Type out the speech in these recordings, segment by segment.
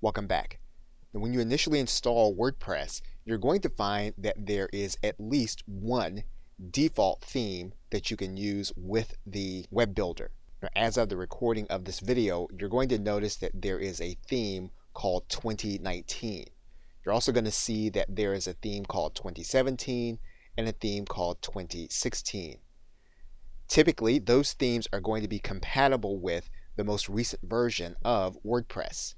Welcome back. Now, when you initially install WordPress, you're going to find that there is at least one default theme that you can use with the web builder. Now, as of the recording of this video, you're going to notice that there is a theme called 2019. You're also going to see that there is a theme called 2017 and a theme called 2016. Typically, those themes are going to be compatible with the most recent version of WordPress.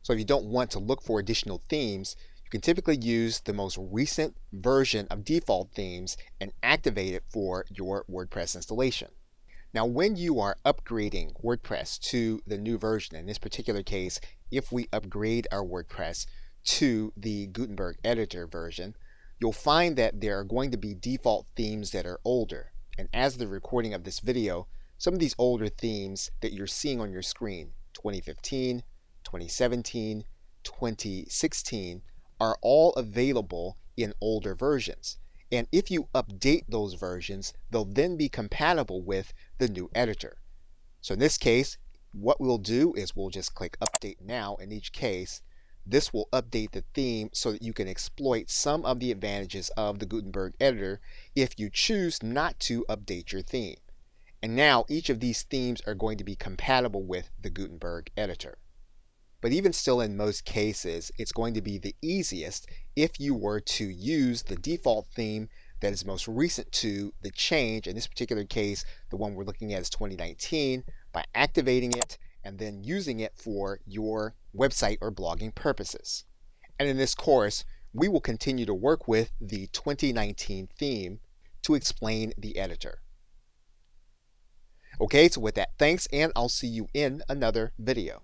So if you don't want to look for additional themes, you can typically use the most recent version of default themes and activate it for your WordPress installation. Now, when you are upgrading WordPress to the new version, in this particular case, if we upgrade our WordPress to the Gutenberg editor version, you'll find that there are going to be default themes that are older. And as of the recording of this video, some of these older themes that you're seeing on your screen, 2015, 2017, 2016, are all available in older versions. And if you update those versions, they'll then be compatible with the new editor. So in this case, what we'll do is we'll just click Update Now in each case. This will update the theme so that you can exploit some of the advantages of the Gutenberg editor if you choose not to update your theme. And now each of these themes are going to be compatible with the Gutenberg editor. But even still, in most cases, it's going to be the easiest if you were to use the default theme that is most recent to the change. In this particular case, the one we're looking at is 2019, by activating it and then using it for your website or blogging purposes. And in this course, we will continue to work with the 2019 theme to explain the editor. Okay, so with that, thanks, and I'll see you in another video.